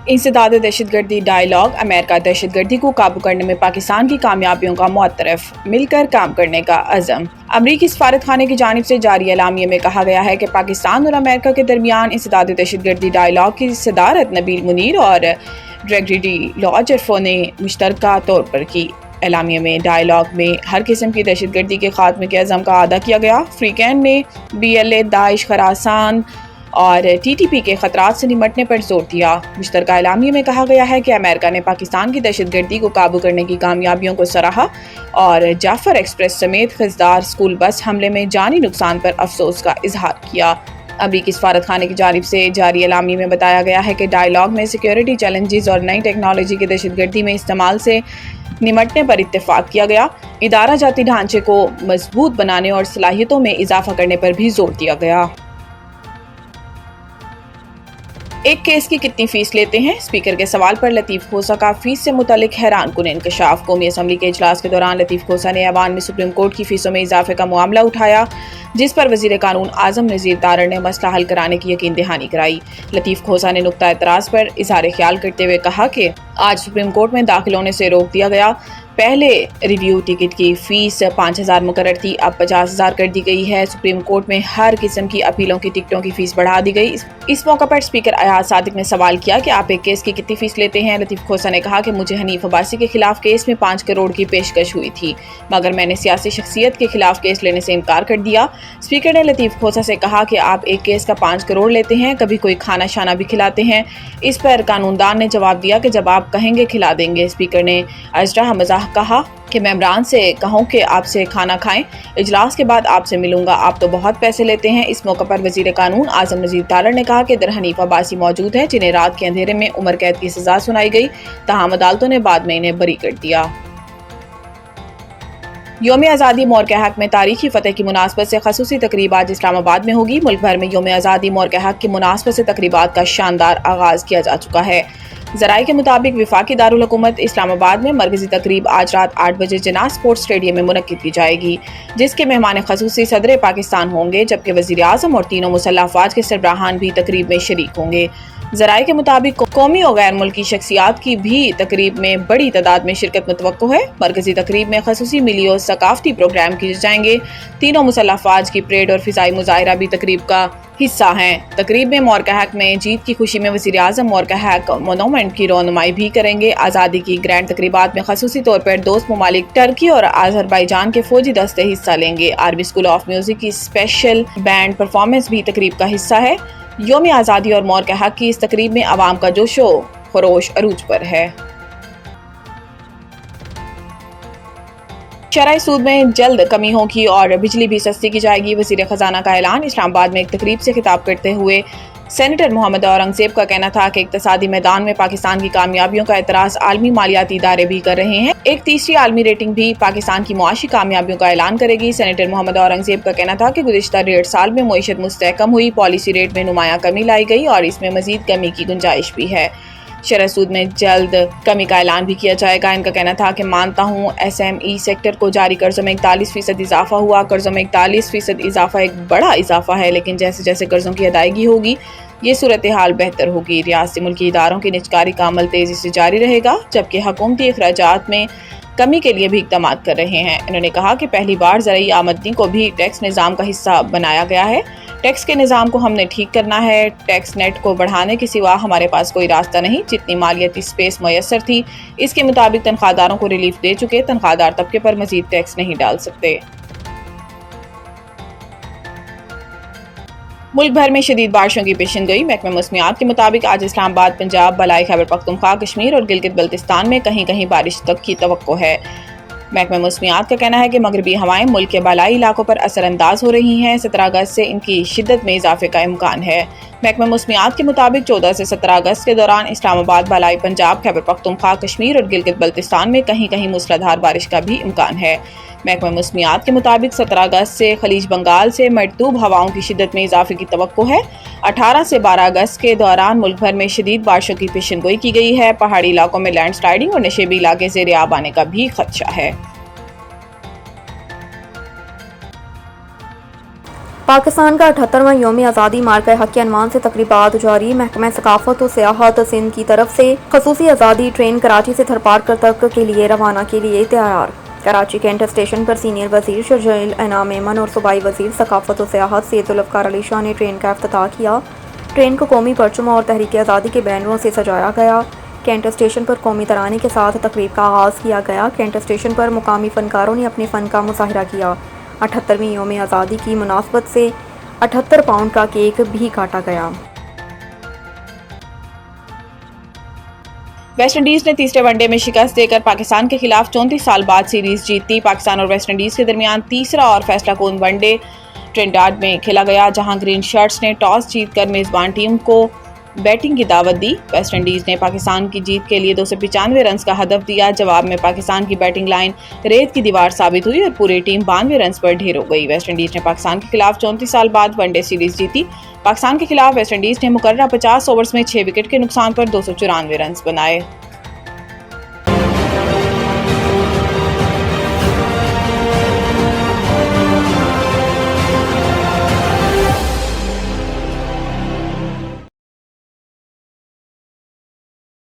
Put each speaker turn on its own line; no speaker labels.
इंसदाद दहशत गर्दी dialogue, America दहशत गर्दी को काबू करने में पाकिस्तान की कामयाबियों का मुअत्तरफ, मिलकर काम करने का अज़म। अमरीकी सफारत खाने की जानिब से जारी एलामिये में कहा गया है कि पाकिस्तान और अमेरिका के दरमियान इंसदाद दहशत गर्दी डायलॉग की सदारत नबील मुनीर और ग्रेगरी लॉजरफो ने मुश्तरका तौर पर की। एलामिया में डायलॉग में हर किस्म की दहशत गर्दी के खात्मे के अज़म का अदा किया गया। फ्रीकैन ने BLA, दाइश, खरासान और TTP के खतरात से निमटने पर जोर दिया। मुश्तरका एलामिया में कहा गया है कि अमेरिका ने पाकिस्तान की दहशत गर्दी को काबू करने की कामयाबियों को सराहा और जाफर एक्सप्रेस समेत खिजदार स्कूल बस हमले में जानी नुकसान पर अफसोस का इजहार किया। अमरीकी सफारत खाने की जानिब से जारी एलामिया में बताया गया है कि डायलॉग में सिक्योरिटी चैलेंजेस और नई टेक्नोलॉजी के दहशत गर्दी में इस्तेमाल से निमटने पर इत्तेफाक किया गया। इदारा जाती ढांचे को मजबूत बनाने और सलाहियतों में इजाफा करने पर भी जोर दिया गया। एक केस की कितनी फीस लेते हैं? स्पीकर के सवाल पर लतीफ़ खोसा का फीस से मुतालिक हैरान कुन इंकशाफ। कौमी असम्बली के इजलास के दौरान लतीफ़ खोसा ने ऐवान में सुप्रीम कोर्ट की फीसों में इजाफे का मामला उठाया, जिस पर वज़ीर कानून आज़म नज़ीर तारड़ ने मसला हल कराने की यकीन दहानी कराई। लतीफ़ खोसा ने नुक्ता एतराज़ पर इज़हार ख्याल करते हुए कहा कि आज सुप्रीम कोर्ट में दाखिल होने से रोक दिया गया। पहले रिव्यू टिकट की फ़ीस 5,000 मुकर्रर थी, अब 50,000 कर दी गई है। सुप्रीम कोर्ट में हर किस्म की अपीलों की टिकटों की फ़ीस बढ़ा दी गई। इस मौका पर स्पीकर अयाज सादिक ने सवाल किया कि आप एक केस की कितनी फ़ीस लेते हैं? लतीफ़ खोसा ने कहा कि मुझे हनीफ अब्बासी के खिलाफ केस में 5 करोड़ की पेशकश हुई थी, मगर मैंने सियासी शख्सियत के खिलाफ केस लेने से इनकार कर दिया। स्पीकर ने लतीफ़ खोसा से कहा कि आप एक केस का 5 करोड़ लेते हैं, कभी कोई खाना शाना भी खिलाते हैं? इस पर कानूनदान ने जवाब दिया कि जब आप कहेंगे खिला देंगे। स्पीकर ने अजरा मजाक कहा कि मेंबरान से कहूं कि आपसे खाना खाएं, इजलास के बाद आपसे मिलूंगा, आप तो बहुत पैसे लेते हैं। इस मौके पर वजीर कानून आज़म नज़ीर तारड़ ने कहा कि दर हनीफ अब्बासी मौजूद हैं, जिन्हें रात के अंधेरे में उम्र कैद की सजा सुनाई गई, तहाम अदालतों ने बाद में इन्हें बरी कर दिया। यौम आज़ादी मोरके हक में तारीखी फतेह की मुनासबत से खसूसी तकरीब आज इस्लामाबाद में होगी। मुल्क भर में यौम आज़ादी मोरके हक की मुनासबत से तकरीबात का शानदार आगाज किया जा चुका है। ज़राए के मुताबिक वफाकी दारुल हुकूमत इस्लामाबाद में मरकजी तकरीब आज रात 8 बजे जिन्ना स्पोर्ट्स स्टेडियम में मुनक्किद की जाएगी, जिसके मेहमान खसूसी सदर पाकिस्तान होंगे, जबकि वज़ीर आज़म और तीनों मुसल्लह अफ़वाज के सरबराहान भी तकरीब में शरीक होंगे। ज़राए के मुताबिक कौमी और गैर मुल्की शख्सियात की भी तकरीब में बड़ी तादाद में शिरकत मुतवक्को है। मरकजी तकरीब में खसूसी मिली और सकाफती प्रोग्राम किए जाएंगे। तीनों मुसल्लह अफ़वाज की परेड और फ़िज़ाई मुज़ाहिरा भी तकरीब का हिस्सा हैं। तकरीब में मोरका हक में जीत की खुशी में वज़ीर आज़म मोरका हक मोनूमेंट की रौनुमाई भी करेंगे। आज़ादी की ग्रैंड तकरीबात में खसूसी तौर पर दोस्त ममालिक टर्की और आज़रबाईजान के फौजी दस्ते हिस्सा लेंगे। आर्मी स्कूल ऑफ म्यूजिक की स्पेशल बैंड परफॉर्मेंस भी तकरीब का हिस्सा है। यौम आज़ादी और मोरका हक की इस तकरीब में आवाम का जोशो खरोश अरूज पर है। शरह सूद में जल्द कमी होगी और बिजली भी सस्ती की जाएगी। वज़ीर ख़जाना का ऐलान। इस्लामाबाद में एक तकरीब से खिताब करते हुए सेनेटर मोहम्मद औरंगज़ेब का कहना था कि इक़्तिसादी मैदान में पाकिस्तान की कामयाबियों का एतराज़ आलमी मालियाती इदारे भी कर रहे हैं। एक तीसरी आलमी रेटिंग भी पाकिस्तान की मुआशी कामयाबियों का ऐलान करेगी। सेनेटर मोहम्मद औरंगज़ेब का कहना था कि गुज़िश्ता 1.5 साल में मईशत मुस्तहकम हुई, पॉलिसी रेट में नुमायां कमी लाई गई और इसमें मज़ीद कमी की गुंजाइश भी है। शरह सूद में जल्द कमी का ऐलान भी किया जाएगा। इनका कहना था कि मानता हूँ SME सेक्टर को जारी कर्जों में 41% इजाफा हुआ। कर्जों में 41% इजाफा एक बड़ा इजाफा है, लेकिन जैसे जैसे कर्जों की अदायगी होगी ये सूरत हाल बेहतर होगी। रियासती मुल्की इदारों की निजकारी का अमल तेजी से जारी रहेगा, जबकि हुकूमती अखराजात में कमी के लिए भी इक़दाम कर रहे हैं। इन्होंने कहा कि पहली बार ज़राई आमदनी को भी टैक्स निज़ाम का हिस्सा बनाया गया है। टैक्स के निज़ाम को हमने ठीक करना है। टैक्स नेट को बढ़ाने के सिवा हमारे पास कोई रास्ता नहीं। जितनी मालियाती स्पेस मैसर थी, इसके मुताबिक तनख्वाहदारों को रिलीफ दे चुके। तनख्वाहदार तबके पर मजीद टैक्स नहीं डाल सकते। मुल्क भर में शदीद बारिशों की पेशन गोई। महकमा मौसमियात के मुताबिक आज इस्लामाबाद, पंजाब, बलाई खैबर पख्तूनख्वा, कश्मीर और गिलगित बल्तिस्तान में कहीं कहीं बारिश तक की तवक्को है। महकमा मौसमियात का कहना है कि मगरबी हवाएं मुल्क के बालाई इलाकों पर असरअंदाज हो रही हैं। 17 अगस्त से इनकी शिद्दत में इजाफे का इम्कान है। महकमा मौसमियात के मुताबिक 14 से 17 अगस्त के दौरान इस्लामाबाद, बलाई पंजाब, खैबर पख्तूनख्वा, कश्मीर और गिलगित बल्तिस्तान में कहीं कहीं मूसलाधार बारिश का भी इम्कान है। महकमा मौसमियात के मुताबिक 17 अगस्त से खलीज बंगाल से मरतूब हवाओं की शिद्दत में इजाफे की तवक्को है। 18 से 12 अगस्त के दौरान मुल्क भर में शदीद बारिशों की पेशन गोई की गई है। पहाड़ी इलाकों में लैंडस्लाइडिंग और नशेबी इलाके से रियाब आने का भी खदशा है।
پاکستان کا 78واں یوم آزادی مارکہ حق کے عنوان سے تقریبات جاری۔ محکمہ ثقافت و سیاحت سندھ کی طرف سے خصوصی آزادی ٹرین کراچی سے تھرپارکر تک کے لیے روانہ کے لیے تیار۔ کراچی کینٹ اسٹیشن پر سینئر وزیر شرجیل انعام ایمن اور صوبائی وزیر ثقافت و سیاحت سید ذوالفقار علی شاہ نے ٹرین کا افتتاح کیا۔ ٹرین کو قومی پرچموں اور تحریک آزادی کے بینروں سے سجایا گیا۔ کینٹ اسٹیشن پر قومی ترانے کے ساتھ تقریب کا آغاز کیا گیا۔ کینٹ اسٹیشن پر مقامی فنکاروں نے اپنے فن کا مظاہرہ کیا۔ 78ویں یوم آزادی کی مناسبت سے 78 پاؤنڈ کا کیک بھی کاٹا گیا۔
ویسٹ انڈیز نے تیسرے ون ڈے میں شکست دے کر پاکستان کے خلاف 34 سال بعد سیریز جیتی۔ پاکستان اور ویسٹ انڈیز کے درمیان تیسرا اور فیصلہ کن ون ڈے ٹرینڈاڈ میں کھیلا گیا، جہاں گرین شرٹس نے ٹاس جیت کر میزبان ٹیم کو بیٹنگ کی دعوت دی۔ ویسٹ انڈیز نے پاکستان کی جیت کے لیے 295 رنز کا ہدف دیا۔ جواب میں پاکستان کی بیٹنگ لائن ریت کی دیوار ثابت ہوئی اور پوری ٹیم 92 رنز پر ڈھیر ہو گئی۔ ویسٹ انڈیز نے پاکستان کے خلاف 34 سال بعد ون ڈے سیریز جیتی۔ پاکستان کے خلاف ویسٹ انڈیز نے مقررہ 50 اوورز میں 6 وکٹ کے نقصان پر 294 رنز بنائے۔